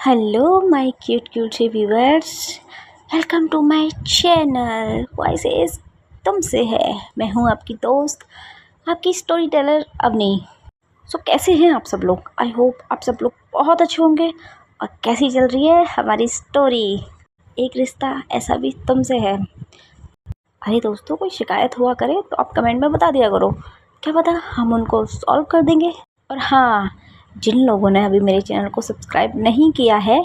Hello my cute cute से viewers, welcome to my channel voices तुमसे है। मैं हूँ आपकी दोस्त, आपकी स्टोरी टेलर अवनी। कैसे हैं आप सब लोग? आई होप आप सब लोग बहुत अच्छे होंगे। और कैसी चल रही है हमारी स्टोरी, एक रिश्ता ऐसा भी तुमसे है। अरे दोस्तों, कोई शिकायत हुआ करे तो आप कमेंट में बता दिया करो, क्या पता हम उनको सॉल्व कर देंगे। और हाँ, जिन लोगों ने अभी मेरे चैनल को सब्सक्राइब नहीं किया है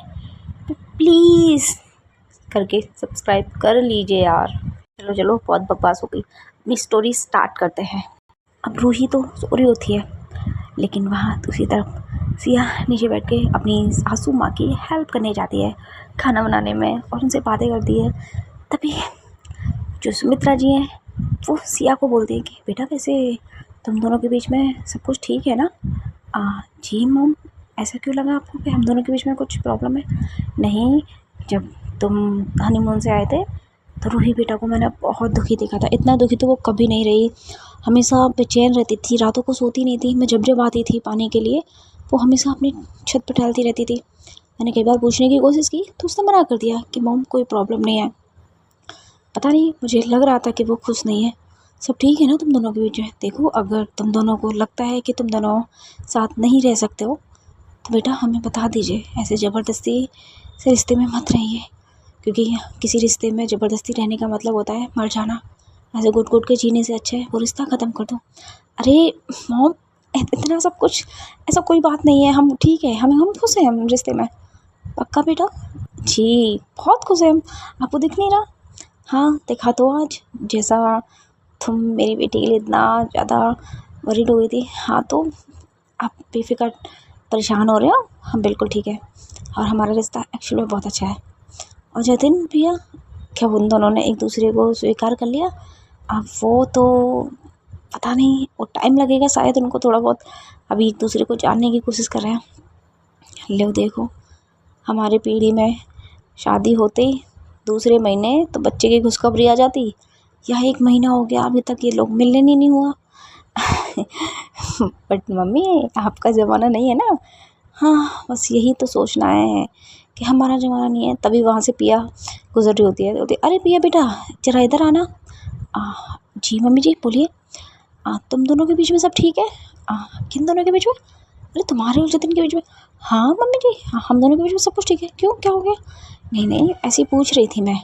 तो प्लीज़ करके सब्सक्राइब कर लीजिए यार। चलो चलो, बहुत बकवास हो गई, अपनी स्टोरी स्टार्ट करते हैं। अब रूही तो सो रही होती है, लेकिन वहाँ दूसरी तरफ सिया नीचे बैठ के अपनी सासू माँ की हेल्प करने जाती है खाना बनाने में और उनसे बातें करती है। तभी जो सुमित्रा जी हैं वो सिया को बोलती है कि बेटा, वैसे तुम दोनों के बीच में सब कुछ ठीक है ना? जी मॉम, ऐसा क्यों लगा आपको कि हम दोनों के बीच में कुछ प्रॉब्लम है? नहीं, जब तुम हनीमून से आए थे तो रूही बेटा को मैंने बहुत दुखी देखा था। इतना दुखी तो वो कभी नहीं रही, हमेशा बेचैन रहती थी, रातों को सोती नहीं थी। मैं जब जब आती थी पानी के लिए वो हमेशा अपनी छत पर टहलती रहती थी। मैंने कई बार पूछने की कोशिश की तो उसने मना कर दिया कि मॉम कोई प्रॉब्लम नहीं है। पता नहीं, मुझे लग रहा था कि वो खुश नहीं है। सब ठीक है ना तुम दोनों के बीच में? देखो, अगर तुम दोनों को लगता है कि तुम दोनों साथ नहीं रह सकते हो तो बेटा हमें बता दीजिए। ऐसे ज़बरदस्ती से रिश्ते में मत रहिए, क्योंकि किसी रिश्ते में ज़बरदस्ती रहने का मतलब होता है मर जाना। ऐसे घुट घुट के जीने से अच्छा है वो रिश्ता ख़त्म कर दो। अरे मॉम, इतना सब कुछ ऐसा कोई बात नहीं है, हम ठीक है, हम खुश हैं हम रिश्ते में। पक्का बेटा? जी बहुत खुश हैं हम। आपको दिख नहीं रहा? हाँ दिखा तो आज, जैसा तुम मेरी बेटी के लिए इतना ज़्यादा वरीड हो गई थी। हाँ तो आप बेफिक्र परेशान हो रहे हो? हम बिल्कुल ठीक है और हमारा रिश्ता एक्चुअली में बहुत अच्छा है। और जतिन भैया, क्या उन दोनों ने एक दूसरे को स्वीकार कर लिया? अब वो तो पता नहीं, वो टाइम लगेगा शायद, उनको थोड़ा बहुत अभी एक दूसरे को जानने की कोशिश कर रहे हैं। लो देखो, हमारी पीढ़ी में शादी होते ही दूसरे महीने तो बच्चे की खुशखबरी आ जाती। यह 1 महीना हो गया अभी तक ये लोग मिलने नहीं हुआ। बट मम्मी, आपका ज़माना नहीं है ना। हाँ बस यही तो सोचना है कि हमारा ज़माना नहीं है। तभी वहाँ से पिया गुजर रही होती है। अरे पिया बेटा, ज़रा इधर आना। जी मम्मी जी बोलिए। तुम दोनों के बीच में सब ठीक है? किन दोनों के बीच में? अरे तुम्हारे और जतिन के बीच में? हाँ मम्मी जी, हाँ हम दोनों के बीच में सब कुछ ठीक है। क्यों, क्या हो गया? नहीं नहीं, ऐसे ही पूछ रही थी मैं।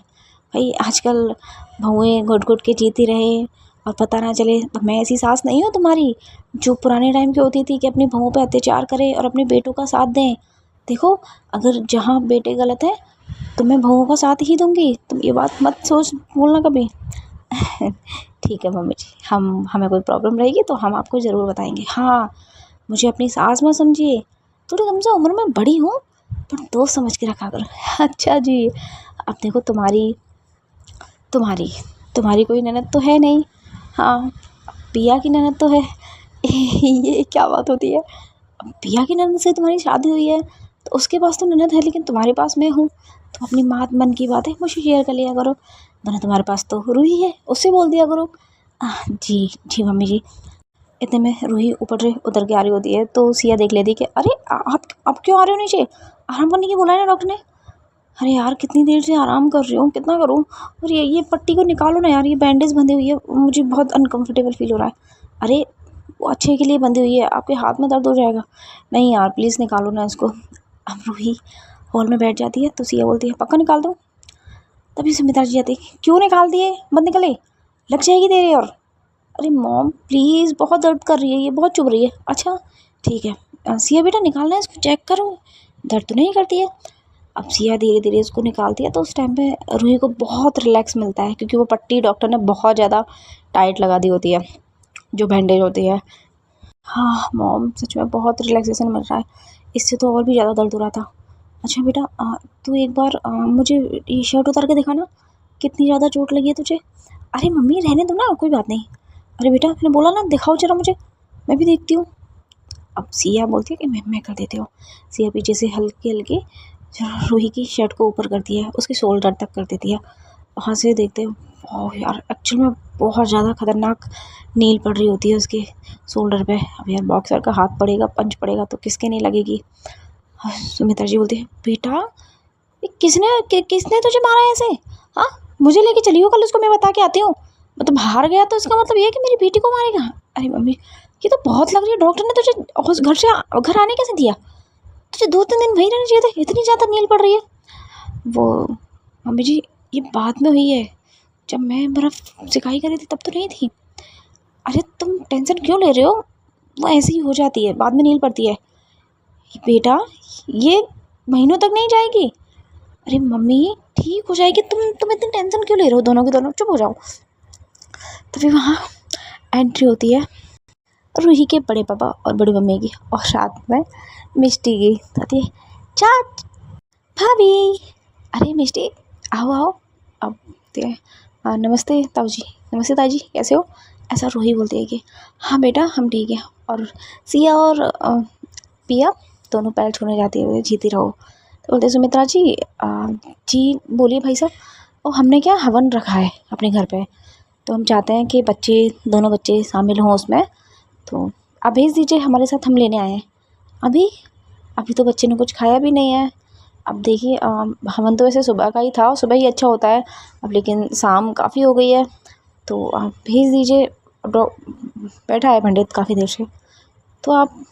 भाई आजकल बहुएँ घुट घुट के जीती रहे और पता ना चले। मैं ऐसी सास नहीं हूँ तुम्हारी जो पुराने टाइम की होती थी कि अपनी बहुओं पे अत्याचार करे और अपने बेटों का साथ दें। देखो, अगर जहाँ बेटे गलत है तो मैं बहुओं का साथ ही दूंगी। तुम ये बात मत सोच बोलना कभी। ठीक है मम्मी जी, हमें कोई प्रॉब्लम रहेगी तो हम आपको ज़रूर बताएंगे। हाँ, मुझे अपनी सास मत समझिए, थोड़ी तुमसे उम्र में बड़ी हूँ, पर दोस्त समझ के रखा करो। अच्छा जी। अब देखो, तुम्हारी तुम्हारी तुम्हारी कोई ननद तो है नहीं। हाँ, पिया की ननद तो है। ये क्या बात होती है? अब पिया की ननद से तुम्हारी शादी हुई है तो उसके पास तो ननद है, लेकिन तुम्हारे पास मैं हूँ। तो अपनी मात मन की बातें मुझसे शेयर कर लिया करो, वरना तुम्हारे पास तो रूही है, उससे बोल दिया करो। जी जी मम्मी जी। इतने में रूही ऊपर से उतर के आ रही होती है तो सिया देख लेती कि अरे आप क्यों आ रहे हो नीचे? आराम करने की बोला है ना डॉक्टर ने। अरे यार, कितनी देर से आराम कर रही हूँ, कितना करूँ? और ये पट्टी को निकालो ना यार, ये बैंडेज बंधी हुई है, मुझे बहुत अनकंफर्टेबल फील हो रहा है। अरे वो अच्छे के लिए बंधी हुई है, आपके हाथ में दर्द हो जाएगा। नहीं यार प्लीज़ निकालो ना इसको। अब रूही हॉल में बैठ जाती है तो सिया बोलती है पक्का निकाल दो। तभी सुमित्रा जी आती है, क्यों निकाल दिए? मत निकले, लग जाएगी देरी और। अरे मॉम प्लीज़, बहुत दर्द कर रही है, ये बहुत चुभ रही है। अच्छा ठीक है, सिया बेटा निकालना है इसको, चेक करो, दर्द तो नहीं करती है। अब सिया धीरे धीरे उसको निकालती है तो उस टाइम पे रूही को बहुत रिलैक्स मिलता है, क्योंकि वो पट्टी डॉक्टर ने बहुत ज़्यादा टाइट लगा दी होती है, जो बैंडेज होती है। हाँ मॉम, सच में बहुत रिलैक्सेशन मिल रहा है, इससे तो और भी ज़्यादा दर्द हो रहा था। अच्छा बेटा, तू एक बार मुझे ये शर्ट उतार के दिखाना, कितनी ज़्यादा चोट लगी है तुझे? अरे मम्मी रहने दो ना, कोई बात नहीं। अरे बेटा, मैंने बोला ना दिखाओ जरा मुझे, मैं भी देखती हूँ। अब सिया बोलती है कि मैं कर देती हूँ। सिया पीछे से हल्की हल्की रूही की शर्ट को ऊपर करती है, उसके शोल्डर तक कर देती है। वहाँ से देखते हैं, ओह यार एक्चुअल में बहुत ज़्यादा खतरनाक नील पड़ रही होती है उसके शोल्डर पे। अब यार बॉक्सर का हाथ पड़ेगा, पंच पड़ेगा तो किसके नहीं लगेगी। सुमित्रा जी बोलती है, बेटा ये किसने तुझे मारा है ऐसे? हाँ, मुझे लेके चलियो कल, उसको मैं बता के आती हूँ। मतलब हार गया तो इसका मतलब ये है कि मेरी बेटी को मारेगा? अरे मम्मी, ये तो बहुत लग रही है, डॉक्टर ने तुझे घर आने कैसे दिया? तुझे 2-3 दिन वहीं रहना चाहिए था, इतनी ज़्यादा नील पड़ रही है। वो मम्मी जी, ये बाद में हुई है, जब मैं बर्फ़ सिकाई कर रही थी तब तो नहीं थी। अरे तुम टेंशन क्यों ले रहे हो, वो ऐसे ही हो जाती है, बाद में नील पड़ती है। बेटा ये महीनों तक नहीं जाएगी। अरे मम्मी ठीक हो जाएगी, तुम इतनी टेंशन क्यों ले रहे हो? दोनों के दोनों चुप हो जाओ। तभी वहाँ एंट्री होती है रूही के बड़े पापा और बड़ी मम्मी की, और साथ में मिष्टी की। आती है, चाच भाभी, अरे मिष्टी आओ आओ। अब नमस्ते ताऊ जी, नमस्ते ताई जी, कैसे हो? ऐसा रूही बोलती है कि हाँ बेटा हम ठीक हैं। और सिया और पिया दोनों पैर छूने जाती है, जीती रहो। तो बोलते सुमित्रा जी, जी बोलिए भाई साहब। और हमने क्या हवन रखा है अपने घर पे, तो हम चाहते हैं कि दोनों बच्चे शामिल हों उसमें, तो आप भेज दीजिए हमारे साथ, हम लेने आए हैं। अभी तो बच्चे ने कुछ खाया भी नहीं है। अब देखिए हवन तो वैसे सुबह का ही था, सुबह ही अच्छा होता है, अब लेकिन शाम काफ़ी हो गई है, तो आप भेज दीजिए। बैठा है पंडित काफ़ी देर से, तो आप,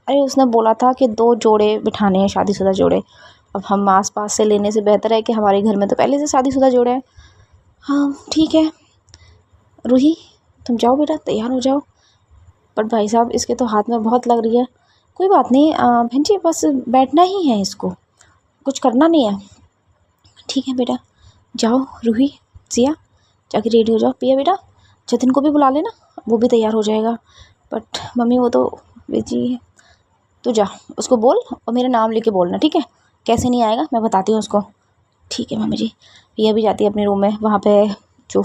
अरे उसने बोला था कि 2 जोड़े बिठाने हैं, शादीशुदा जोड़े। अब हम आस-पास से लेने से बेहतर है कि हमारे घर में तो पहले से शादीशुदा जोड़े हैं। हाँ ठीक है रूही, तुम जाओ बेटा, तैयार हो जाओ। बट भाई साहब इसके तो हाथ में बहुत लग रही है। कोई बात नहीं बहन जी, बस बैठना ही है इसको, कुछ करना नहीं है। ठीक है बेटा, जाओ रूही, सिया जाके रेडी हो जाओ। पिया बेटा जतिन को भी बुला लेना, वो भी तैयार हो जाएगा। बट मम्मी वो तो बिजी है, तू जा उसको बोल और मेरा नाम लेके बोलना, ठीक है? कैसे नहीं आएगा मैं बताती हूँ उसको। ठीक है मम्मी जी। पिया भी जाती है अपने रूम में, वहाँ पे जो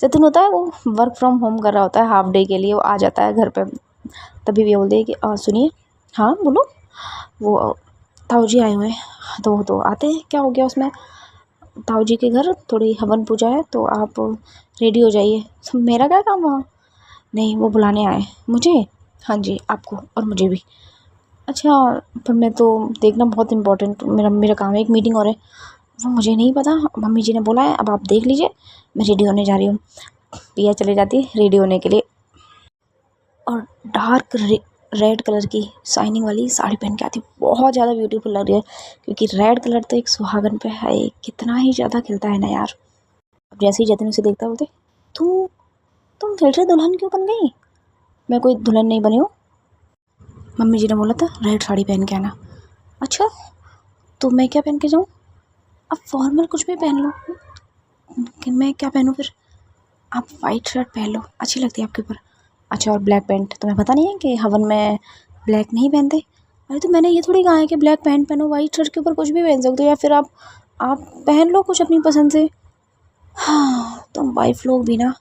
जतिन होता है वो वर्क फ्रॉम होम कर रहा होता है हाफ डे के लिए, वो आ जाता है घर पे। तभी पिया बोलती है कि सुनिए। हाँ बोलो। वो ताऊ जी आए हुए हैं। हाँ, तो वो तो आते हैं, क्या हो गया उसमें? ताऊ जी के घर थोड़ी हवन पूजा है, तो आप रेडी हो जाइए। तो मेरा क्या काम वहाँ? नहीं वो बुलाने आए मुझे। हाँ जी आपको और मुझे भी। अच्छा पर मैं तो देखना बहुत इम्पोर्टेंट, मेरा काम है, एक मीटिंग और है, वो मुझे नहीं पता, मम्मी जी ने बोला है, अब आप देख लीजिए, मैं रेडी होने जा रही हूँ। पिया चले जाती है रेडी होने के लिए, और डार्क रेड कलर की शाइनिंग वाली साड़ी पहन के आती है। बहुत ज़्यादा ब्यूटीफुल लग रही है, क्योंकि रेड कलर तो एक सुहागन पे है, कितना ही ज़्यादा खिलता है ना यार। अब जैसे ही जतिन उसे देखता बोलते, तुम फिर से दुल्हन क्यों बन गई? मैं कोई दुल्हन नहीं बनी हूँ, मम्मी जी ने बोला था रेड साड़ी पहन के आना। अच्छा तो मैं क्या पहन के जाऊँ? अब फॉर्मल कुछ भी पहन लो, कि मैं क्या पहनूँ फिर? आप वाइट शर्ट पहन लो, अच्छी लगती है आपके ऊपर। अच्छा और ब्लैक पैंट, तुम्हें पता नहीं है कि हवन में ब्लैक नहीं पहनते? अरे तो मैंने ये थोड़ी कहा है कि ब्लैक पैंट पहनो, वाइट शर्ट के ऊपर कुछ भी पहन सकते हो, या फिर आप पहन लो कुछ अपनी पसंद से। हाँ तुम वाइफ लोग भी ना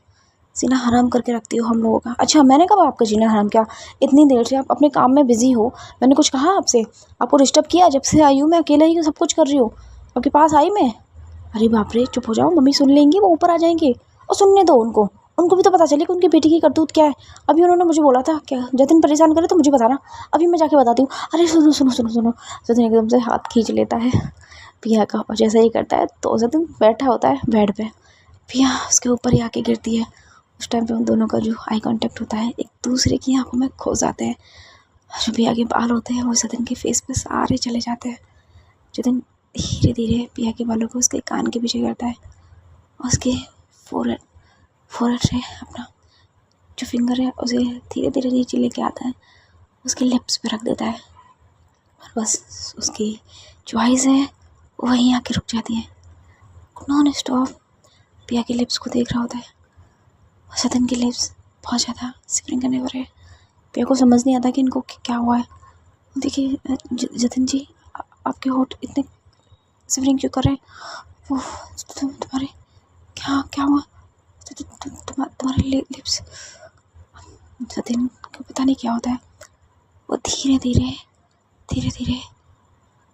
सीना हराम करके रखती हो हम लोगों का। अच्छा मैंने कब आपका जीना हराम किया? इतनी देर से आप अपने काम में बिजी हो, मैंने कुछ कहा आपसे? आपको डिस्टर्ब किया? जब से आई हूँ मैं अकेला ही सब कुछ कर रही हूँ, आपके पास आई मैं। अरे बाप रे चुप हो जाओ, मम्मी सुन लेंगी, वो ऊपर आ जाएंगे। और सुनने दो उनको भी तो पता चले कि उनकी बेटी की करतूत क्या है। अभी उन्होंने मुझे बोला था क्या जतिन परेशान करे तो मुझे बताना, अभी मैं जाके बताती हूँ। अरे सुनो सुनो सुनो सुनो, जतिन एकदम से हाथ खींच लेता है पिया का, और जैसा ही करता है तो जतिन बैठा होता है बेड पे, पिया उसके ऊपर ही आके गिरती है। उस टाइम पे उन दोनों का जो आई कांटेक्ट होता है, एक दूसरे की आंखों में खो जाते हैं। जो पिया के बाल होते हैं वो जतिन के फेस पे सारे चले जाते हैं। जतिन धीरे धीरे पिया के बालों को उसके कान के पीछे करता है, उसके फोrehead से अपना जो फिंगर है उसे धीरे धीरे नीचे लेके आता है, उसके लिप्स पे रख देता है, और बस उसकी जो आइज़ है वो वहीं आके रुक जाती हैं। नॉन स्टॉप पिया के लिप्स को देख रहा होता है। जतिन के लिप्स बहुत ज़्यादा सिपरिंग करने पर है। पिया को समझ नहीं आता कि इनको क्या हुआ है। देखिए जतिन जी आपके होठ इतने सिपरिंग क्यों कर रहे हैं? वो तुम्हारे क्या हुआ? तुम्हारे लिप्स। जतिन को पता नहीं क्या होता है, वो धीरे धीरे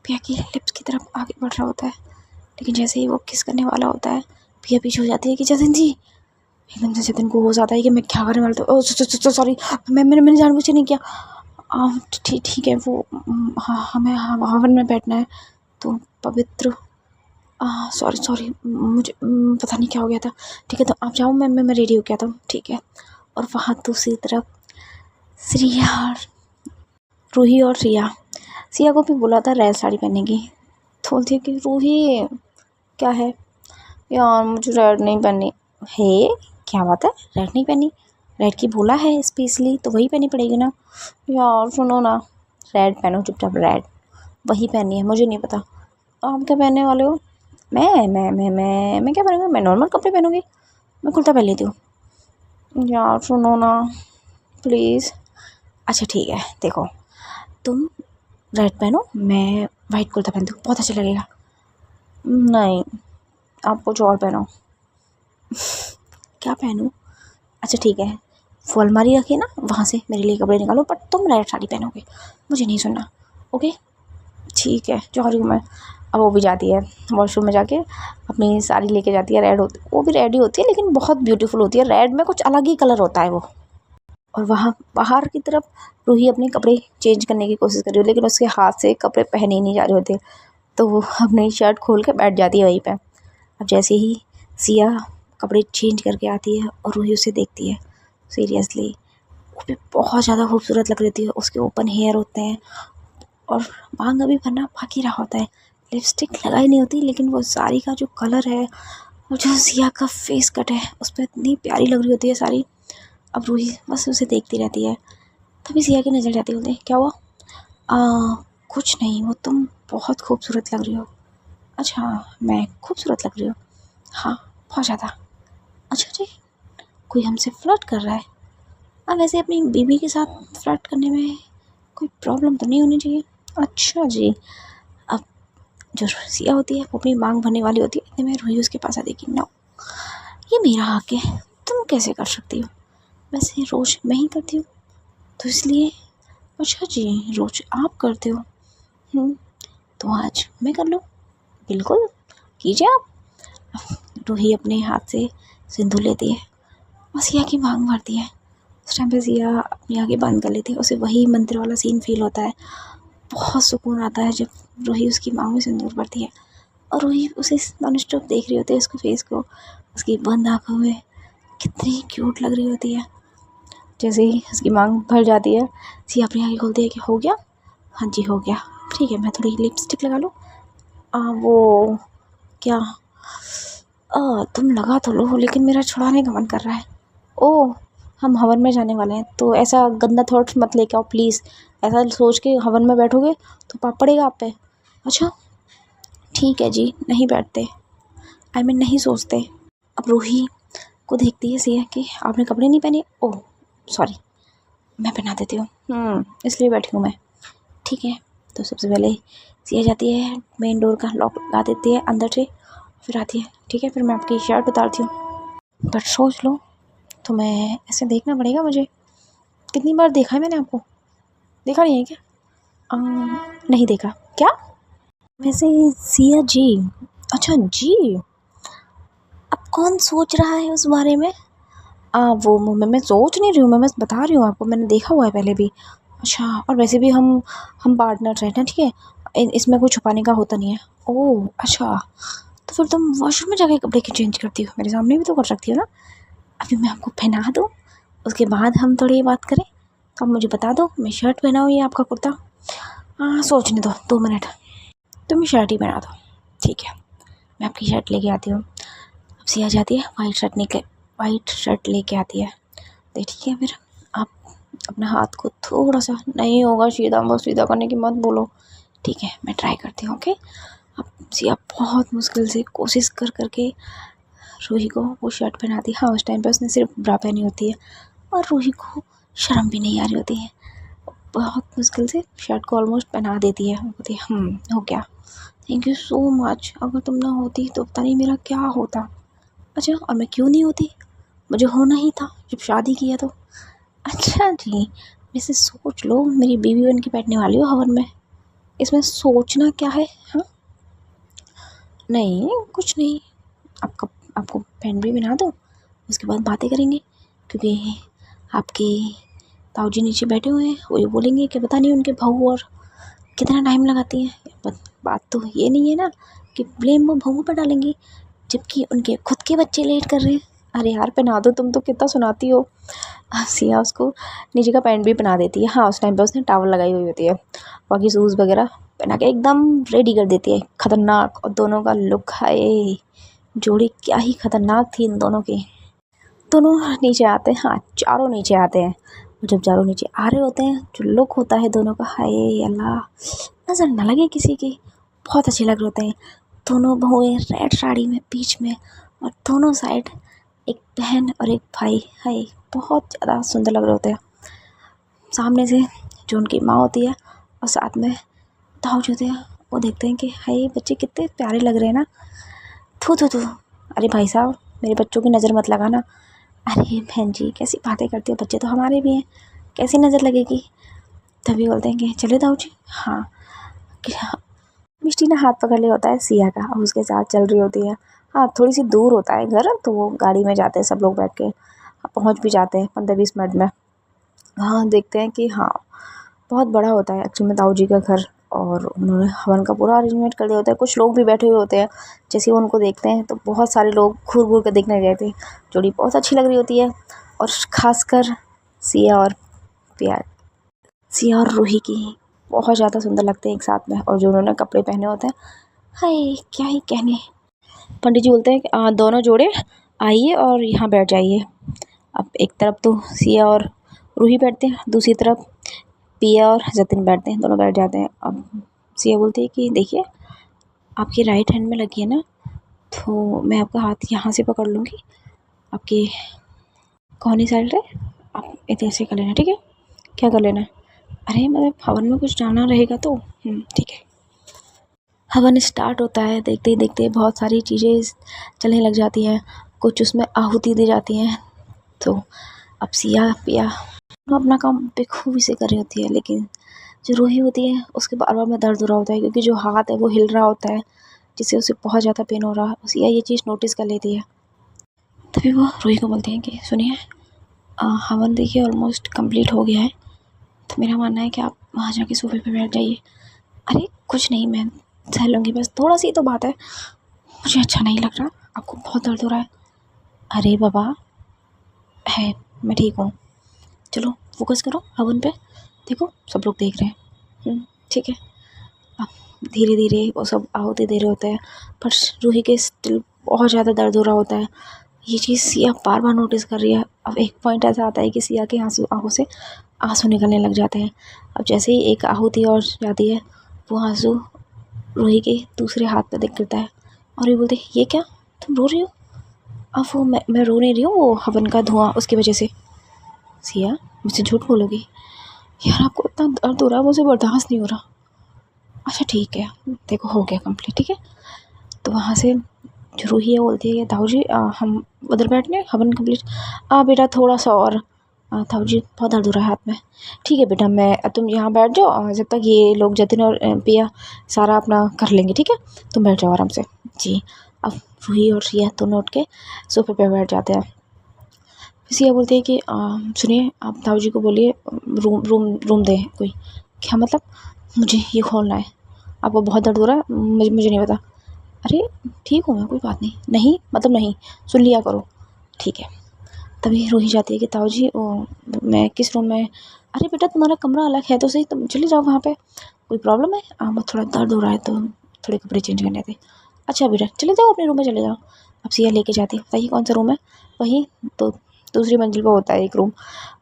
पिया की लिप्स की तरफ आगे बढ़ रहा होता है, लेकिन जैसे ही वो किस करने वाला होता है पिया पीछे हो जाती है कि जतिन जी। एकदम से जतिन को हो जाता है कि मैं क्या करने वाला था। सॉरी मैंने जानबूझ के नहीं किया। ठीक ठीक है वो हाँ हमें हवन में बैठना है तो पवित्र सॉरी सॉरी मुझे पता नहीं क्या हो गया था। ठीक है तो आप जाओ, मैं रेडी हो गया था। ठीक है। और वहाँ दूसरी तरफ श्रिया और रूही और सिया को भी बोला था रेड साड़ी पहनने की, तो बोलती है कि रूही क्या है यार, मुझे रेड नहीं पहननी है। क्या बात है, रेड नहीं पहनी? रेड की बोला है स्पेशली तो वही पहनी पड़ेगी ना यार। सुनो ना, रेड पहनो चुपचाप, रेड वही पहननी है। मुझे नहीं पता आप क्या पहनने वाले हो। मैं क्या पहनूंगी? मैं नॉर्मल कपड़े पहनूंगी, मैं कुर्ता पहन लेती हूँ। यार सुनो ना प्लीज़। अच्छा ठीक है, देखो तुम रेड पहनो, मैं वाइट कुर्ता पहनती हूँ, बहुत अच्छा लगेगा। नहीं, आप कुछ और पहनो। क्या पहनूँ? अच्छा ठीक है, वो अलमारी रखी है ना, वहाँ से मेरे लिए कपड़े निकालो, बट तुम रेड साड़ी पहनोगे, मुझे नहीं सुनना। ओके ठीक है, जा रही हूँ मैं। अब वो भी जाती है वॉशरूम में, जाके अपनी साड़ी लेके जाती है। रेड होती, वो भी रेड ही होती है लेकिन बहुत ब्यूटीफुल होती है। रेड में कुछ अलग ही कलर होता है वो। और वहाँ बाहर की तरफ रूही अपने कपड़े चेंज करने की कोशिश कर रही हो, लेकिन उसके हाथ से कपड़े पहने ही नहीं जा रहे होते, तो वो अपनी शर्ट खोल के बैठ जाती है वहीं पे। अब जैसे ही सिया कपड़े चेंज करके आती है और रूही उसे देखती है सीरियसली, वो भी बहुत ज़्यादा खूबसूरत लग रही थी। उसके ओपन हेयर होते हैं और मांग अभी भरना बाकी रहा होता है, लिपस्टिक लगाई नहीं होती, लेकिन वो साड़ी का जो कलर है और जो सिया का फेस कट है उस पर इतनी प्यारी लग रही होती है साड़ी। अब रूही बस उसे देखती रहती है, तभी सिया की नज़र जाती है। बोलती है क्या हुआ? कुछ नहीं, वो तुम बहुत खूबसूरत लग रही हो। अच्छा मैं खूबसूरत लग रही हूँ? हाँ बहुत ज़्यादा। अच्छा जी, कोई हमसे फ्लर्ट कर रहा है? अब वैसे अपनी बीवी के साथ फ्लर्ट करने में कोई प्रॉब्लम तो नहीं होनी चाहिए। अच्छा जी। अब जो सिया होती है वो अपनी मांग भरने वाली होती है, इतने में रूही उसके पास आती है। नो, ये मेरा हक है, तुम कैसे कर सकती हो? वैसे रोज़ मैं ही करती हूँ तो इसलिए। अच्छा जी, रोज़ आप करते हो? तो आज मैं कर लूँ? बिल्कुल कीजिए आप। रूही अपने हाथ से सिंदूर लेती है और सिया की मांग भरती है। उस टाइम पे सिया अपनी आँखें बंद कर लेती है, उसे वही मंदिर वाला सीन फील होता है। बहुत सुकून आता है जब रूही उसकी मांग में सिंदूर भरती है और रूही उसे नॉनस्टॉप देख रही होती है, उसके फेस को, उसकी बंद आँखों में कितनी क्यूट लग रही होती है। जैसे ही उसकी मांग भर जाती है, सिया अपनी आँखें खोलती है कि हो गया? हाँ जी हो गया। ठीक है, मैं थोड़ी लिपस्टिक लगा लूँ? वो क्या? तुम लगा तो लो, लेकिन मेरा छुड़ाने का मन कर रहा है। ओह, हम हवन में जाने वाले हैं तो ऐसा गंदा थॉट्स मत लेके आओ प्लीज़। ऐसा सोच के हवन में बैठोगे तो पाप पड़ेगा आप पे। अच्छा ठीक है जी, नहीं बैठते, आई मीन नहीं सोचते। अब रूही को देखती है सिया कि आपने कपड़े नहीं पहने। ओह सॉरी, मैं पहना देती हूँ, इसलिए बैठी हूँ मैं। ठीक है, तो सबसे पहले सिया जाती है, मेन डोर का लॉक लगा देती है अंदर से, फिर आती है। ठीक है, फिर मैं आपकी शर्ट उतारती हूँ, बट सोच लो, तुम्हें ऐसे देखना पड़ेगा मुझे। कितनी बार देखा है मैंने आपको? देखा नहीं है क्या? नहीं देखा क्या? वैसे सिया जी। अच्छा जी, अब कौन सोच रहा है उस बारे में? वो मैं सोच नहीं रही हूँ, मैं बस बता रही हूँ आपको, मैंने देखा हुआ है पहले भी। अच्छा, और वैसे भी हम पार्टनर्स हैं ना, ठीक है, इसमें कुछ छुपाने का होता नहीं है। ओह अच्छा, तो फिर तुम वॉशरूम में जाके कपड़े क्यों चेंज करती हो? मेरे सामने भी तो कर सकती हो ना। अभी मैं आपको पहना दूँ, उसके बाद हम थोड़ी ये बात करें। तो आप मुझे बता दो, मैं शर्ट पहनाऊँ या आपका कुर्ता? हाँ सोचने दो 2 मिनट, तुम शर्ट ही पहना दो। ठीक है, मैं आपकी शर्ट लेके आती हूँ। अब सिया जाती है, वाइट शर्ट लेके आती है। तो ठीक है, फिर आप अपना हाथ को थोड़ा सा, नहीं होगा सीधा, बस सीधा करने की मत बोलो। ठीक है, मैं ट्राई करती हूँ। ओके। अब सिया बहुत मुश्किल से कोशिश कर करके रूही को वो शर्ट पहनाती है। हाँ उस टाइम पे उसने सिर्फ ब्रा पहनी होती है और रूही को शर्म भी नहीं आ रही होती है। बहुत मुश्किल से शर्ट को ऑलमोस्ट पहना देती है। बोलती है हो गया, थैंक यू सो मच, अगर तुम ना होती तो पता नहीं मेरा क्या होता। अच्छा, और मैं क्यों नहीं होती? मुझे होना ही था जब शादी किया तो। अच्छा जी, वैसे सोच लो, मेरी बीवी बन के बैठने वाली हो हवन में, इसमें सोचना क्या है? हाँ नहीं कुछ नहीं, आपको आपको पेन भी बना दो, उसके बाद बातें करेंगे, क्योंकि आपकी ताऊ जी नीचे बैठे हुए हैं, वो ये बोलेंगे कि पता नहीं उनके बहू और कितना टाइम लगाती हैं। बात तो ये नहीं है ना कि ब्लेम वो बहू पर डालेंगी, जबकि उनके खुद के बच्चे लेट कर रहे हैं। अरे यार पहना दो, तुम तो कितना सुनाती हो। सिया उसको नीचे का पैंट भी पहना देती है। हाँ, उस टाइम पे उसने टॉवल लगाई हुई होती है, बाकी शूज़ वगैरह पहना के एकदम रेडी कर देती है। खतरनाक, और दोनों का लुक है, जोड़ी क्या ही खतरनाक थी इन दोनों की। दोनों नीचे आते हैं, हाँ चारों नीचे आते हैं। जब चारों नीचे आ रहे होते हैं, जो लुक होता है दोनों का, हाय अल्लाह, नज़र न लगे किसी की, बहुत अच्छे लग रहे होते हैं। दोनों बहुएं रेड साड़ी में बीच में, और दोनों साइड एक बहन और एक भाई, हाय बहुत ज़्यादा सुंदर लग रहे होते हैं। सामने से जो उनकी माँ होती है और साथ में ताऊ जी होते हैं, वो देखते हैं कि हाय बच्चे कितने प्यारे लग रहे हैं ना। थू थू थू, अरे भाई साहब मेरे बच्चों की नज़र मत लगाना। अरे बहन जी कैसी बातें करती हो, बच्चे तो हमारे भी हैं, कैसी नज़र लगेगी। तभी बोलते हैं कि चले ताऊ जी। हाँ, मिष्टी ने हाथ पकड़ लिया होता है सिया का, और उसके साथ चल रही होती है। हाँ, थोड़ी सी दूर होता है घर, तो वो गाड़ी में जाते हैं सब लोग बैठ के, पहुँच भी जाते हैं 15-20 मिनट में। हाँ, देखते हैं कि हाँ बहुत बड़ा होता है एक्चुअली में ताऊ जी का घर, और उन्होंने हवन का पूरा अरेंजमेंट कर दिया होता है। कुछ लोग भी बैठे हुए होते हैं, जैसे ही वो उनको देखते हैं तो बहुत सारे लोग घूर घूर कर देखने जाते हैं। जोड़ी बहुत अच्छी लग रही होती है, और ख़ासकर सिया और प्यार, सिया और रूही की बहुत ज़्यादा सुंदर लगते हैं एक साथ में। और जो उन्होंने कपड़े पहने होते हैं, हाय क्या ही कहने। पंडित जी बोलते हैं कि दोनों जोड़े आइए और यहाँ बैठ जाइए। अब एक तरफ तो सिया और रूही बैठते हैं, दूसरी तरफ पिया और जतिन बैठते हैं, दोनों बैठ जाते हैं। अब सिया बोलती है कि देखिए आपकी राइट हैंड में लगी है ना, तो मैं आपका हाथ यहाँ से पकड़ लूँगी, आपके कौनी साइड है, आप इधर से कर लेना, ठीक है। क्या कर लेना? अरे मतलब हवन में कुछ डालना रहेगा तो ठीक है। हवन स्टार्ट होता है, देखते ही देखते बहुत सारी चीज़ें चलने लग जाती हैं, कुछ उसमें आहुति दी जाती हैं। तो अब सिया पिया वो अपना काम बेखूबी से कर रही होती है, लेकिन जो रूही होती है उसके बार बार में दर्द हो रहा होता है, क्योंकि जो हाथ है वो हिल रहा होता है, जिससे उसे बहुत ज़्यादा पेन हो रहा है। सिया ये चीज़ नोटिस कर लेती है। तभी वो रूही को बोलती है कि सुनिए, हवन देखिए ऑलमोस्ट कंप्लीट हो गया है, तो मेरा मानना है कि आप वहाँ जाके सोफे पे बैठ जाइए। अरे कुछ नहीं, मैं सह लूँगी, बस थोड़ा सी तो बात है, मुझे अच्छा नहीं लग रहा, आपको बहुत दर्द हो रहा है। अरे बाबा है, मैं ठीक हूँ, चलो फोकस करो हवन पे, देखो सब लोग देख रहे हैं। ठीक है। अब धीरे धीरे वो सब आहुति दे रहे होते हैं, पर रूही के स्टिल बहुत ज़्यादा दर्द हो रहा होता है। ये चीज़ सिया बार बार नोटिस कर रही है। अब एक पॉइंट ऐसा आता है कि सिया के आंखों से आंसू निकलने लग जाते हैं। अब जैसे ही एक आहुति और जाती है, वो आंसू रूही के दूसरे हाथ पे दिख गिरता है, और ये बोलते ये क्या, तुम रो रही हो? अब वो मैं रो नहीं रही हूँ, वो हवन का धुआं उसकी वजह से। सिया मुझसे झूठ बोलोगी? यार आपको इतना दर्द हो रहा है, मुझे बर्दाश्त नहीं हो रहा। अच्छा ठीक है, देखो हो गया कंप्लीट, ठीक है। तो वहाँ से जो रूही है बोलती है कि ताऊ जी हम उधर बैठने, हवन कंप्लीट। बेटा थोड़ा सा और, ताऊ जी बहुत दर्द हो रहा है हाथ में। ठीक है बेटा, मैं तुम यहाँ बैठ जाओ, जब तक ये लोग जतिन और पिया सारा अपना कर लेंगे, ठीक है। तुम बैठ जाओ आराम से। जी। अब रूही और सिया दोनों उठ के सोफे पे बैठ जाते हैं। सिया बोलती है कि सुनिए, आप ताऊ जी को बोलिए रूम दें कोई। क्या मतलब? मुझे ये खोलना है, आपको बहुत दर्द हो रहा है, मुझे नहीं पता। अरे ठीक हूँ मैं, कोई बात नहीं। नहीं मतलब नहीं, सुन लिया करो। ठीक है। तभी रूही जाती है कि ताऊ जी मैं किस रूम में? अरे बेटा तुम्हारा कमरा अलग है तो सही, तुम चले जाओ वहाँ पे, कोई प्रॉब्लम है? बस थोड़ा दर्द हो रहा है तो थोड़े कपड़े चेंज करने थे। अच्छा बेटा चले जाओ, अपने रूम में चले जाओ। अब सिया लेके जाती है, बताइए कौन सा रूम है? वही तो दूसरी मंजिल पर होता है एक रूम,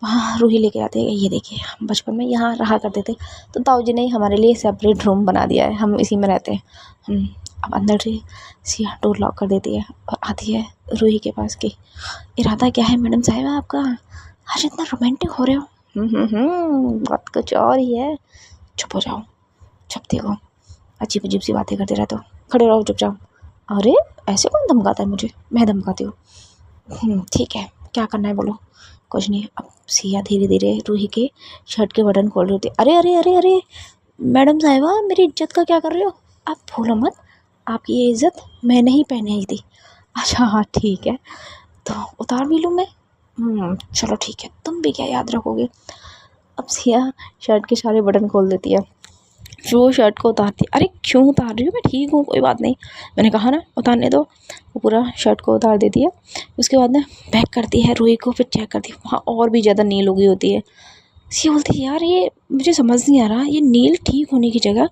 वहाँ रूही लेके जाती है। ये देखिए हम बचपन में यहाँ रहा करते थे, तो ताऊ जी ने हमारे लिए सेपरेट रूम बना दिया है, हम इसी में रहते हैं। अब अंदर से सिया डोर लॉक कर देती है और आती है रूही के पास कि इरादा क्या है मैडम साहिबा आपका? आज इतना रोमांटिक हो रहे हो। बात कुछ और ही है। चुप हो जाओ, चुप देखो, अजीब अजीब सी बातें करते रहते हो, खड़े रहो चुपचाप। अरे ऐसे कौन धमकाता है मुझे? मैं धमकाती हूँ? ठीक है, क्या करना है बोलो। कुछ नहीं। अब सिया धीरे धीरे रूही के शर्ट के बटन खोल रही होती है। अरे अरे अरे अरे मैडम साहिबा, मेरी इज्जत का क्या कर रहे हो? आप भूलो मत, आपकी ये इज़्ज़त मैंने ही पहनाई थी। अच्छा हाँ ठीक है, तो उतार भी लूँ मैं? चलो ठीक है, तुम भी क्या याद रखोगे। अब सिया शर्ट के सारे बटन खोल देती है, फिर वो शर्ट को उतारती है। अरे क्यों उतार रही हो, मैं ठीक हूँ, कोई बात नहीं, मैंने कहा ना उतारने दो। वो पूरा शर्ट को उतार देती है। उसके बाद ना पैक करती है रूही को, फिर चेक करती है, वहाँ और भी ज़्यादा नील हो गई होती है। सिया बोलती है यार ये मुझे समझ नहीं आ रहा, ये नील ठीक होने की जगह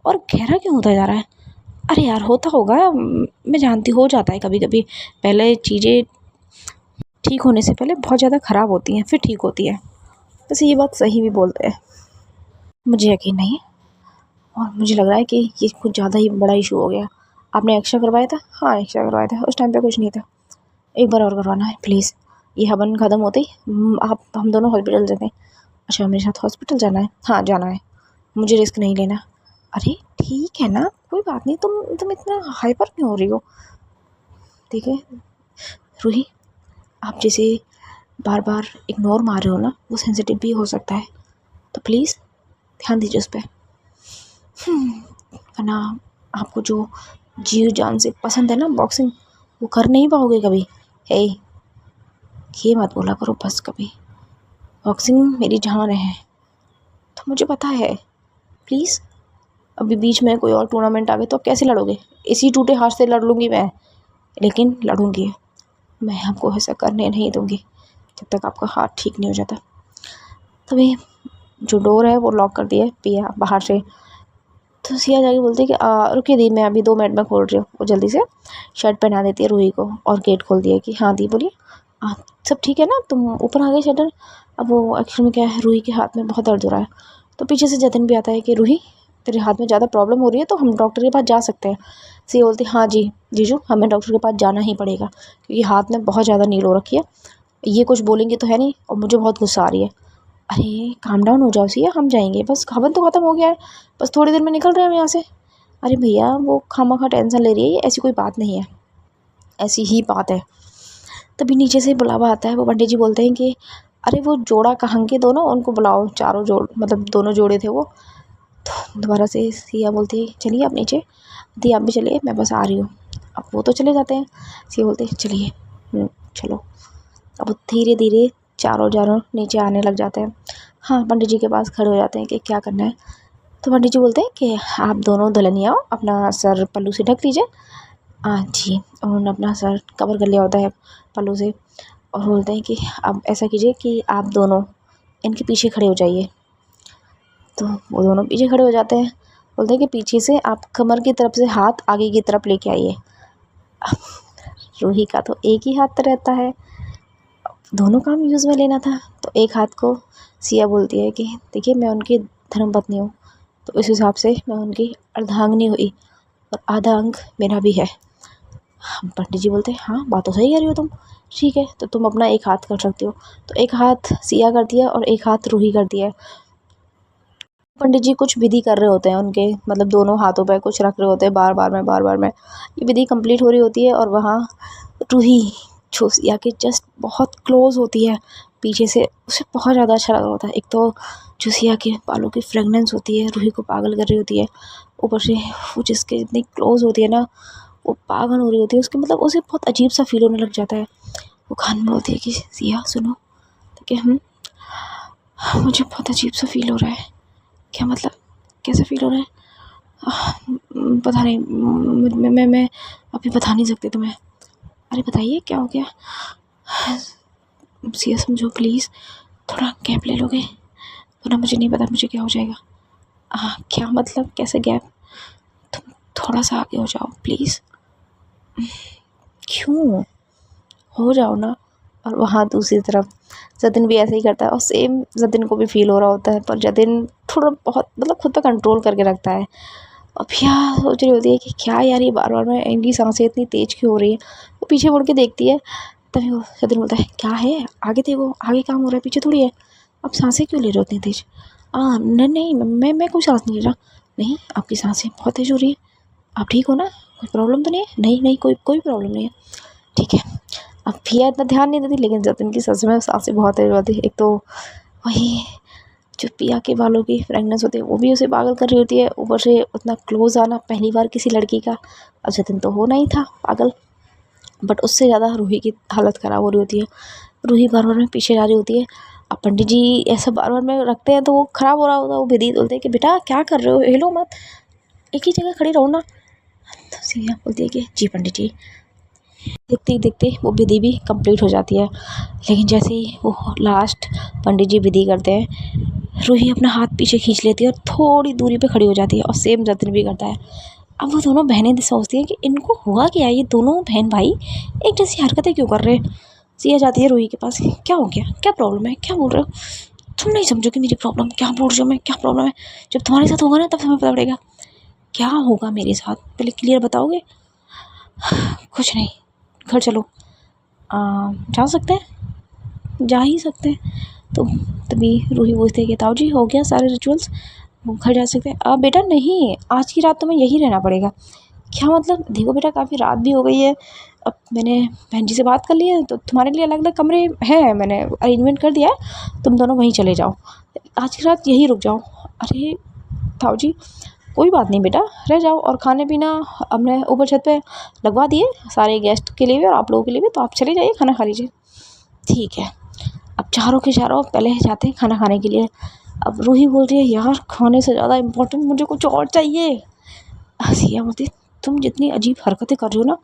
और गहरा क्यों होता जा रहा है। अरे यार होता होगा, मैं जानती, हो जाता है कभी कभी, पहले चीज़ें ठीक होने से पहले बहुत ज़्यादा ख़राब होती हैं फिर ठीक होती है। वैसे ये बात सही भी बोलते हैं, मुझे यकीन नहीं है और मुझे लग रहा है कि ये कुछ ज़्यादा ही बड़ा इशू हो गया। आपने एक्स्ट्रा करवाया था? हाँ एक्स्ट्रा करवाया था, उस टाइम पे कुछ नहीं था, एक बार और करवाना है प्लीज़। ये हवन ख़त्म होते ही आप हम दोनों हॉस्पिटल जाते हैं। अच्छा मेरे साथ हॉस्पिटल जाना है? हाँ जाना है, मुझे रिस्क नहीं लेना। अरे ठीक है ना, कोई बात नहीं, तुम इतना हाइपर क्यों हो रही हो। ठीक है रूही, आप जैसे बार बार इग्नोर मार रहे हो ना, वो सेंसिटिव भी हो सकता है, तो प्लीज़ ध्यान दीजिए उस पर। वरना आपको जो जी जान से पसंद है ना बॉक्सिंग, वो कर नहीं पाओगे कभी। हे ये मत बोला करो बस कभी, बॉक्सिंग मेरी जान है, तो मुझे पता है। प्लीज़ अभी बीच में कोई और टूर्नामेंट आ गए तो आप कैसे लड़ोगे, इसी टूटे हाथ से लड़ लूँगी मैं, लेकिन लड़ूंगी, मैं आपको ऐसा करने नहीं दूँगी जब तक आपका हाथ ठीक नहीं हो जाता। तभी जो डोर है वो लॉक कर दिया है पिया बाहर से, तो सिया जाके बोलती है कि रुकिए दी, मैं अभी 2 मिनट में खोल रही हूँ। वो जल्दी से शर्ट पहना देती है रूही को और गेट खोल दिया कि हाँ दी बोलिए, सब ठीक है ना, तुम ऊपर आ गए शटर। अब वो एक्चुअली में क्या है, रूही के हाथ में बहुत दर्द हो रहा है, तो पीछे से जतिन भी आता है कि रूही तेरे हाथ में ज़्यादा प्रॉब्लम हो रही है तो हम डॉक्टर के पास जा सकते हैं। सिया बोलती हाँ जी जीजू, हमें डॉक्टर के पास जाना ही पड़ेगा क्योंकि हाथ में बहुत ज़्यादा नील हो रखी है। ये कुछ बोलेंगे तो है नहीं और मुझे बहुत गुस्सा आ रही है। अरे काम डाउन हो जाओ सिया, हम जाएंगे, बस हवन तो ख़त्म हो गया है, बस थोड़ी देर में निकल रहे हैं हम यहाँ से। अरे भैया वो खामखा टेंशन ले रही है, ये ऐसी कोई बात नहीं है, ऐसी ही बात है। तभी नीचे से बुलावा आता है, वो पंडित जी बोलते हैं कि अरे वो जोड़ा कहाँ के दोनों, उनको बुलाओ, चारों जोड़ मतलब दोनों जोड़े थे वो। तो दोबारा से सिया बोलती है चलिए आप नीचे, दी आप भी चलिए, मैं बस आ रही हूँ। अब वो तो चले जाते हैं, सिया बोलते हैं चलिए चलो। अब धीरे धीरे चारों चारों नीचे आने लग जाते हैं। हाँ पंडित जी के पास खड़े हो जाते हैं कि क्या करना है। तो पंडित जी बोलते हैं कि आप दोनों दुल्हनिया आओ, अपना सर पल्लू से ढक लीजिए। जी, उन्होंने अपना सर कवर कर लिया होता है पल्लू से और बोलते हैं कि अब ऐसा कीजिए कि आप दोनों इनके पीछे खड़े हो जाइए। तो वो दोनों पीछे खड़े हो जाते हैं, बोलते हैं कि पीछे से आप कमर की तरफ से हाथ आगे की तरफ लेके आइए। रूही का तो एक ही हाथ रहता है, दोनों काम यूज़ में लेना था, तो एक हाथ को सिया बोलती है कि देखिए मैं उनकी धर्मपत्नी हूँ, तो इस हिसाब से मैं उनकी अर्धांगिनी हुई और आधा अंग मेरा भी है। पंडित जी बोलते हैं हाँ बात तो सही कह रही हो तुम, ठीक है तो तुम अपना एक हाथ कर सकती हो। तो एक हाथ सिया कर दिया और एक हाथ रूही कर दिया। पंडित जी कुछ विधि कर रहे होते हैं उनके, मतलब दोनों हाथों पे कुछ रख रहे होते हैं बार बार में। ये विधि कंप्लीट हो रही होती है और वहाँ रूही जो सिया के जस्ट बहुत क्लोज होती है पीछे से, उसे बहुत ज़्यादा अच्छा लग रहा होता है। एक तो जो सिया के बालों की फ्रेगनेंस होती है रूही को पागल कर रही होती है, ऊपर से वो जिसके इतनी क्लोज होती है ना, वो पागल हो रही होती है उसके, मतलब उसे बहुत अजीब सा फील होने लग जाता है। वो कान में बोलती है कि सिया सुनो, तो क्या मुझे बहुत अजीब सा फील हो रहा है। क्या मतलब, कैसा फील हो रहा है? पता नहीं, मैं अभी बता नहीं सकती तुम्हें। अरे बताइए क्या हो गया? सिया समझो प्लीज़, थोड़ा गैप ले लोगे, वरना मुझे नहीं पता मुझे क्या हो जाएगा। क्या मतलब कैसे गैप? तुम थोड़ा सा आगे हो जाओ प्लीज़। क्यों? हो जाओ ना। और वहाँ दूसरी तरफ जतिन भी ऐसे ही करता है और सेम जतिन को भी फील हो रहा होता है, पर जतिन थोड़ा बहुत मतलब खुद पे कंट्रोल करके रखता है। और भैया सोच रही होती है कि क्या यार ये बार में इनकी सांसें इतनी तेज़ क्यों हो रही है। वो पीछे मुड़ के देखती है, तभी वो जतिन बोलता है क्या है, आगे देखो, आगे काम हो रहा है, पीछे थोड़ी है, आप सांसें क्यों ले रहे हो इतनी तेज़? नहीं नहीं मैं कोई सांस नहीं ले रहा। नहीं आपकी सांसें बहुत तेज़ हो रही है, आप ठीक हो ना, कोई प्रॉब्लम तो नहीं है? नहीं नहीं कोई प्रॉब्लम नहीं है, ठीक है। अब भैया इतना ध्यान नहीं देती, लेकिन जतिन की सच में सांसें बहुत तेज होती है। एक तो वही जो पिया के बालों की फ्रेगनेंस होती है वो भी उसे पागल कर रही होती है, ऊपर से उतना क्लोज आना पहली बार किसी लड़की का। अब जतिन तो होना ही था पागल, बट उससे ज़्यादा रूही की हालत ख़राब हो रही होती है। रूही बार में पीछे जा रही होती है अब पंडित जी ऐसा बार बार में रखते हैं तो वो ख़राब हो रहा होता है। वो विधि बोलते हैं कि बेटा क्या कर रहे हो, हिलो मत, एक ही जगह खड़ी रहो ना। तो सिया बोलती है कि जी पंडित जी। देखते ही देखते वो विधि भी कंप्लीट हो जाती है। लेकिन जैसे ही वो लास्ट पंडित जी विधि करते हैं, रूही अपना हाथ पीछे खींच लेती है और थोड़ी दूरी पे खड़ी हो जाती है, और सेम जतिन भी करता है। अब वो दोनों बहनें सोचती हैं कि इनको हुआ क्या, ये दोनों बहन भाई एक जैसी हरकतें क्यों कर रहे हैं। सिया जाती है रूही के पास, क्या हो गया, क्या प्रॉब्लम है, क्या बोल रहे हो, तुम नहीं समझोगे मेरी प्रॉब्लम, क्या बोल रही हूँ मैं, क्या प्रॉब्लम है, जब तुम्हारे साथ होगा ना तब तुम्हें पता पड़ेगा। क्या होगा मेरे साथ, पहले क्लियर बताओगे। कुछ नहीं, घर चलो। जा सकते हैं, जा ही सकते हैं। तो तभी रूही पूछती है कि ताऊ जी हो गया सारे रिचुअल्स, घर जा सकते हैं। अब बेटा नहीं, आज की रात तुम्हें यहीं रहना पड़ेगा। क्या मतलब, देखो बेटा काफ़ी रात भी हो गई है, अब मैंने बहन जी से बात कर ली है तो तुम्हारे लिए अलग अलग कमरे हैं, मैंने अरेंजमेंट कर दिया है, तुम दोनों वहीं चले जाओ, आज की रात यहीं रुक जाओ। अरे ताऊ जी कोई बात नहीं बेटा, रह जाओ, और खाने पीना हमने ऊपर छत पे लगवा दिए सारे गेस्ट के लिए भी और आप लोगों के लिए भी, तो आप चले जाइए खाना खा लीजिए। ठीक है। अब चारों के चारों पहले जाते हैं खाना खाने के लिए। अब रूही बोल रही है यार खाने से ज़्यादा इम्पोर्टेंट मुझे कुछ और चाहिए। सिया बोलती है तुम जितनी अजीब हरकतें कर रही हो ना,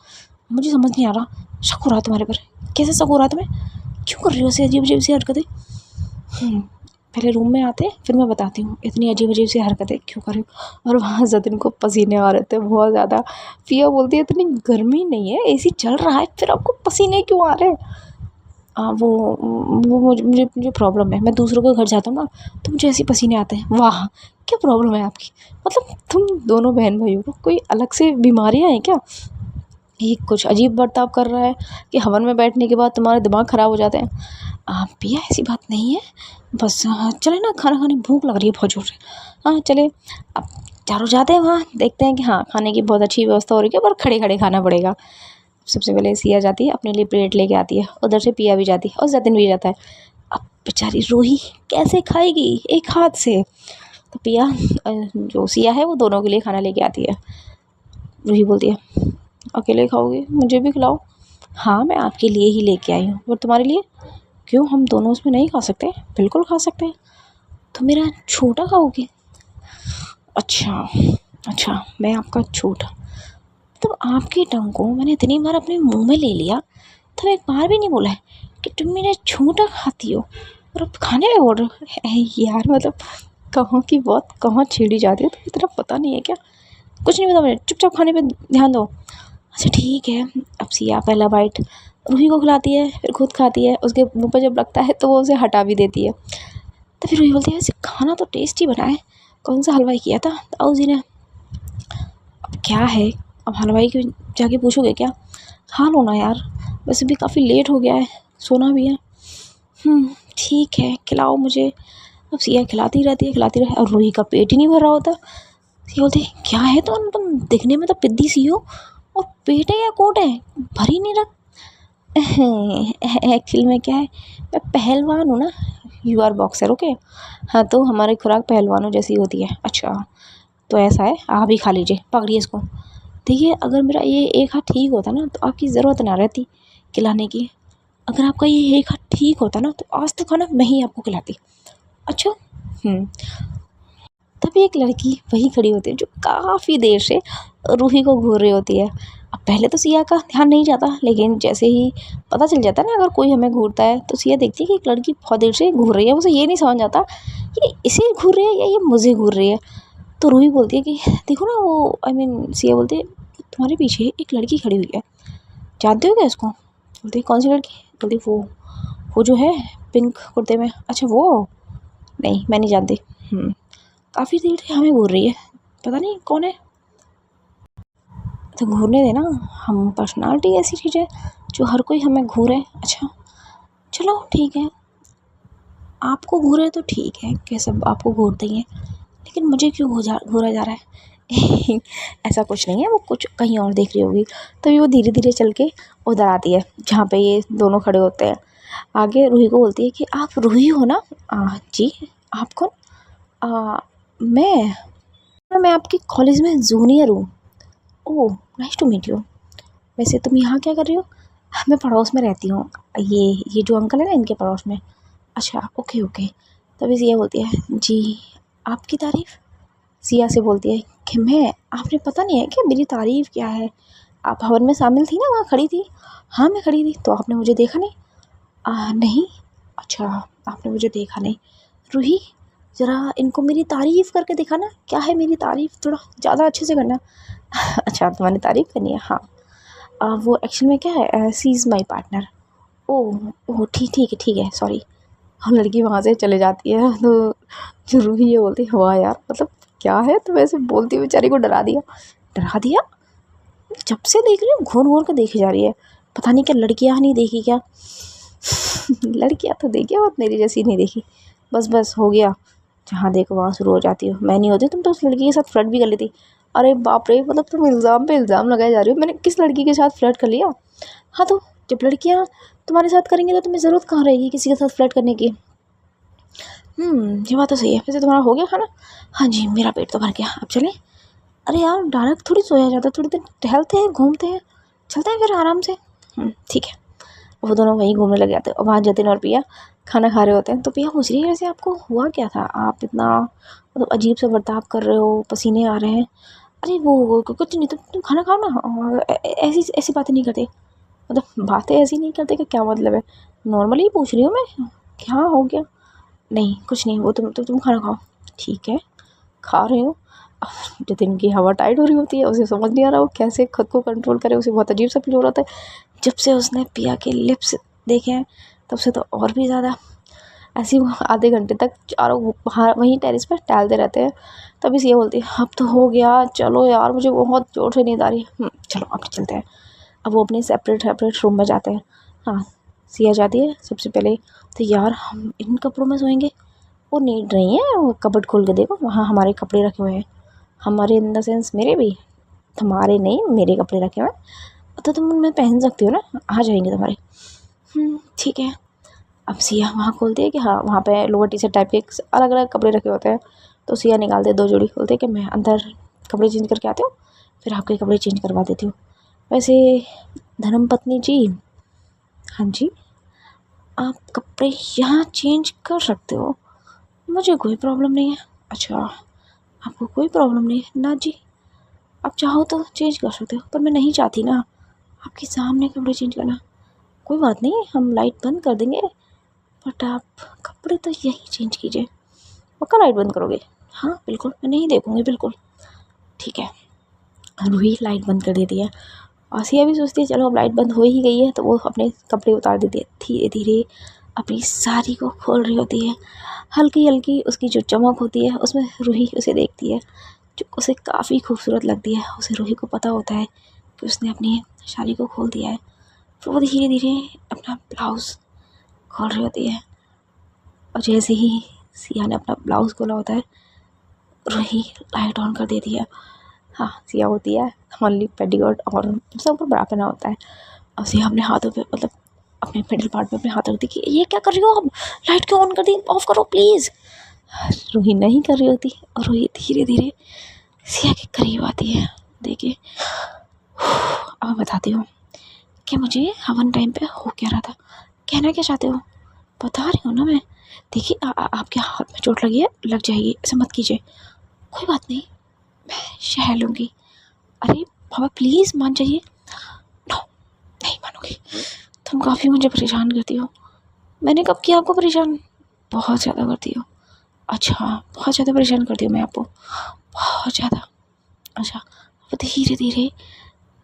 मुझे समझ नहीं आ रहा, शक हो रहा है तुम्हारे पर। कैसे शक हो रहा है तुम्हें, क्यों कर रही हो ऐसी अजीब अजीब सी हरकतें। पहले रूम में आते फिर मैं बताती हूँ इतनी अजीब अजीब सी हरकतें क्यों कर रही हूँ। और वहाँ जतिन को पसीने आ रहे थे बहुत ज़्यादा। फिया बोलती है इतनी गर्मी नहीं है, एसी चल रहा है, फिर आपको पसीने क्यों आ रहे हैं। वो मुझे प्रॉब्लम है, मैं दूसरों के घर जाता हूँ ना तो मुझे ऐसे पसीने आते हैं। वाह क्या प्रॉब्लम है आपकी, मतलब तुम दोनों बहन भाइयों को कोई अलग से बीमारियाँ हैं क्या। ये कुछ अजीब बर्ताव कर रहा है कि हवन में बैठने के बाद तुम्हारे दिमाग ख़राब हो जाते हैं। पिया ऐसी बात नहीं है, बस चले ना खाना खाने, भूख लग रही है बहुत ज़ोर से। हाँ चले। अब चारों जाते हैं वहाँ, देखते हैं कि हाँ खाने की बहुत अच्छी व्यवस्था हो रही है, पर खड़े खड़े खाना पड़ेगा। सबसे पहले सिया जाती है अपने लिए प्लेट लेके आती है, उधर से पिया भी जाती है और जतिन भी जाता है। अब बेचारी रूही कैसे खाएगी एक हाथ से। तो पिया जो सिया है वो दोनों के लिए खाना लेके आती है। रूही बोलती है अकेले खाओगे, मुझे भी खिलाओ। हाँ मैं आपके लिए ही लेके आई हूँ, और तुम्हारे लिए। क्यों, हम दोनों उसमें नहीं खा सकते। बिल्कुल खा सकते हैं। तो मेरा छोटा खाओगे। अच्छा अच्छा, मैं आपका छोटा, तो आपके टंग को मैंने इतनी बार अपने मुंह में ले लिया, तो एक बार भी नहीं बोला है कि तुम मेरा छोटा खाती हो, और अब खाने में बोल रहे हो। यार मतलब कहाँ की बात कहाँ छेड़ी जाती है, तो इतना पता नहीं है क्या। कुछ नहीं पता मुझे, चुपचाप खाने पे ध्यान दो। अच्छा ठीक है। अब सिया पहला बाइट रूही को खिलाती है, फिर खुद खाती है, उसके मुंह पर जब लगता है तो वो उसे हटा भी देती है। तो फिर रूही बोलती है वैसे खाना तो टेस्टी बना है, कौन सा हलवाई किया था ताऊ जी ने। अब क्या है, अब हलवाई को जाके पूछोगे क्या। खा लो ना यार, वैसे भी काफ़ी लेट हो गया है, सोना भी है। ठीक है खिलाओ मुझे। अब सिया खिलाती रहती है खिलाती रहे, और रूही का पेट ही नहीं भर रहा होता। सिया बोलती है क्या है, तो तुम दिखने में तो पिद्दी सी हो, और पेट है या कोट है, भर ही नहीं रहा। एक्चुअली में क्या है, मैं पहलवान हूँ ना, यू आर बॉक्सर ओके। हाँ तो हमारी खुराक पहलवानों जैसी होती है। अच्छा तो ऐसा है, आप ही खा लीजिए, पकड़िए इसको। देखिए अगर मेरा ये एक हाथ ठीक होता ना तो आपकी ज़रूरत ना रहती खिलाने की। अगर आपका ये एक हाथ ठीक होता ना तो आज तक खाना मैं ही आपको खिलाती। अच्छा। तभी एक लड़की वहीं खड़ी होती है जो काफ़ी देर से रूही को घूर रही होती है। अब पहले तो सिया का ध्यान नहीं जाता, लेकिन जैसे ही पता चल जाता है ना अगर कोई हमें घूरता है, तो सिया देखती है कि एक लड़की बहुत देर से घूर रही है। उसे ये नहीं समझ आता कि इसे घूर रही है या ये मुझे घूर रही है। तो रूही बोलती है कि देखो ना वो, आई मीन सिया बोलती है तुम्हारे पीछे एक लड़की खड़ी हुई है, जानते हो क्या इसको। बोलती है कौन सी लड़की। बोलती वो जो है पिंक कुर्ते में। अच्छा वो, नहीं मैं नहीं जानती। काफ़ी देर से हमें घूर रही है, पता नहीं कौन है। तो घूरने देना, हम पर्सनालिटी ऐसी चीज़ है जो हर कोई हमें घूरे। अच्छा चलो ठीक है, आपको घूरे तो ठीक है, कि सब आपको घूरते ही हैं, लेकिन मुझे क्यों घूरा जा रहा है। ऐसा कुछ नहीं है, वो कुछ कहीं और देख रही होगी। तो ये वो धीरे धीरे चल के उधर आती है जहाँ पे ये दोनों खड़े होते हैं। आगे रूही को बोलती है कि आप रूही हो ना। जी। आप कौन। मैं आपके कॉलेज में जूनियर हूँ। Oh nice to meet you. वैसे तुम यहाँ क्या कर रही हो। मैं पड़ोस में रहती हूँ, ये जो अंकल है ना इनके पड़ोस में। अच्छा ओके ओके। तभी सिया बोलती है जी आपकी तारीफ़। सिया से बोलती है कि मैं, आपने पता नहीं है कि मेरी तारीफ़ क्या है? आप हवन में शामिल थी ना, वहाँ खड़ी थी? हाँ मैं खड़ी थी, तो आपने मुझे देखा नहीं? नहीं। अच्छा आपने मुझे देखा नहीं। रूही ज़रा इनको मेरी तारीफ़ करके दिखाना, क्या है मेरी तारीफ़, थोड़ा ज़्यादा अच्छे से करना। अच्छा तुम्हारी तारीफ़ करनी है, हाँ। वो एक्चुअल में क्या है, शी इज़ माई पार्टनर। ओह ओह ठीक है सॉरी। और लड़की वहाँ से चले जाती है। तो जो रूही ये बोलती है वाह यार, मतलब क्या है, तो वैसे बोलती हुई बेचारी को डरा दिया। डरा दिया? जब से देख रही हूँ घूर घूर के देखी जा रही है, पता नहीं क्या लड़कियाँ नहीं देखी क्या। लड़कियाँ तो देखी और मेरी जैसी नहीं देखी। बस बस हो गया, जहाँ देखो वहाँ शुरू हो जाती हो। मैं नहीं होती तुम तो उस लड़की के साथ फ्लर्ट भी कर लेती। अरे बाप रे, मतलब तुम इल्ज़ाम पे इल्ज़ाम लगाए जा रही हो। मैंने किस लड़की के साथ फ्लर्ट कर लिया? हाँ तो जब लड़कियाँ तुम्हारे साथ करेंगी तो तुम्हें ज़रूरत कहाँ रहेगी किसी के साथ फ्लर्ट करने की। ये बात तो सही है। वैसे तुम्हारा हो गया खाना? हाँ जी मेरा पेट तो भर गया, अब चलें? अरे यार डायरेक्ट थोड़ी सोया जाता, थोड़ी देर टहलते हैं, घूमते हैं, चलते हैं फिर आराम से। ठीक है। वो दोनों वहीं घूमने लग जाते हैं और वहाँ जतिन और पिया खाना खा रहे होते हैं। तो पिया पूछ रही है वैसे आपको हुआ क्या था, आप इतना मतलब अजीब सा बर्ताव कर रहे हो, पसीने आ रहे हैं। अरे वो कुछ नहीं, तुम खाना खाओ ना। और ऐसी ऐसी बातें नहीं करते, मतलब बातें ऐसी नहीं करते कि क्या मतलब है, नॉर्मली ही पूछ रही हूँ मैं, क्या हो गया। नहीं कुछ नहीं, वो तुम खाना खाओ। ठीक है खा रही हूँ। जतिन की हवा टाइट हो रही होती है, उसे समझ नहीं आ रहा वो कैसे खुद को कंट्रोल करे, उसे बहुत अजीब सा फील हो रहा था। जब से उसने पिया के लिप्स देखे हैं तब से तो और भी ज़्यादा। ऐसे ही वो आधे घंटे तक चारों बाहर वहीं टेरेस पर टहलते रहते हैं। तभी सिया बोलती है अब तो हो गया, चलो यार मुझे बहुत ज़ोर से नींद आ रही है। चलो अब चलते हैं। अब वो अपने सेपरेट सेपरेट रूम में जाते हैं। हाँ सिया जाती है सबसे पहले। तो यार हम इन कपड़ों में सोएंगे? वो नीड नहीं है, वो कबर्ड खोल के देखो, वहाँ हमारे कपड़े रखे हुए हैं। हमारे इन द सेंस मेरे भी, तुम्हारे नहीं, मेरे कपड़े रखे हुए हैं, तो तुम उनमें पहन सकती हो ना, आ जाएंगे तुम्हारे। ठीक है। अब सिया वहाँ खोलती है कि हाँ वहाँ पे लोअर टी शर्ट टाइप के अलग अलग कपड़े रखे होते हैं। तो सिया निकालते 2 जोड़ी, खोलते कि मैं अंदर कपड़े चेंज करके आती हूँ, फिर आपके कपड़े चेंज करवा देती हूँ। वैसे धर्मपत्नी जी, हाँ जी, आप कपड़े यहाँ चेंज कर सकते हो, मुझे कोई प्रॉब्लम नहीं है। अच्छा आपको कोई प्रॉब्लम नहीं है? ना जी, आप चाहो तो चेंज कर सकते हो, पर मैं नहीं चाहती ना आपके सामने कपड़े चेंज करना। कोई बात नहीं, हम लाइट बंद कर देंगे, बट आप कपड़े तो यहीं चेंज कीजिए। पक्का लाइट बंद करोगे? हाँ बिल्कुल, मैं नहीं देखूँगी बिल्कुल। ठीक है। रूही लाइट बंद कर देती है। आसिया भी सोचती है चलो अब लाइट बंद हो ही गई है, तो वो अपने कपड़े उतार देती है, धीरे धीरे अपनी साड़ी को खोल रही होती है। हल्की हल्की उसकी जो चमक होती है उसमें रूही उसे देखती है, जो उसे काफ़ी खूबसूरत लगती है। उसे रूही को पता होता है कि उसने अपनी साड़ी को खोल दिया है। फिर वो धीरे धीरे अपना ब्लाउज़ खोल रही होती है, और जैसे ही सिया ने अपना ब्लाउज़ खोला होता है, रूही लाइट ऑन कर देती है। हाँ सिया होती है ओनली पेटीकोट और सब ऊपर बड़ा पहना होता है। अब सिया अपने हाथों पे, मतलब अपने मिडिल पार्ट पे अपने हाथ रख दी कि ये क्या कर रही हो आप, लाइट क्यों ऑन कर दी, ऑफ करो प्लीज़। रूही नहीं कर रही होती, और रूही धीरे धीरे सिया के करीब आती है। देखिए अब मैं बताती हूँ कि मुझे हवन टाइम पे हो क्या रहा था। कहना क्या चाहते हो? बता रही हूँ ना मैं। देखिए आपके हाथ में चोट लगी है, लग जाएगी, ऐसा मत कीजिए। कोई बात नहीं, मैं सह लूँगी। अरे बाबा प्लीज़ मान जाइए। नो नहीं मानोगी, तुम काफ़ी मुझे परेशान करती हो। मैंने कब किया आपको परेशान? बहुत ज़्यादा करती हो। अच्छा बहुत ज़्यादा परेशान करती हूँ मैं आपको, बहुत ज़्यादा। अच्छा वो धीरे धीरे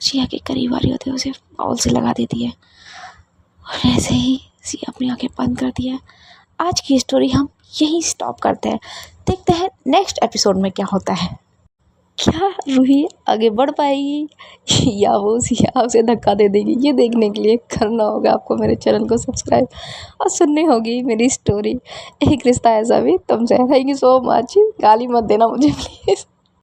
सिया के करीब आ रही होती है, उसे बाउल से लगा देती है, और ऐसे ही सिया अपनी आंखें बंद करती है। आज की स्टोरी हम यहीं स्टॉप करते हैं, देखते हैं नेक्स्ट एपिसोड में क्या होता है। क्या रूही आगे बढ़ पाएगी या वो सिया उसे धक्का दे देगी? ये देखने के लिए करना होगा आपको मेरे चैनल को सब्सक्राइब, और सुननी होगी मेरी स्टोरी एक रिश्ता ऐसा भी तुमसे। थैंक यू सो मच, गाली मत देना मुझे प्लीज़।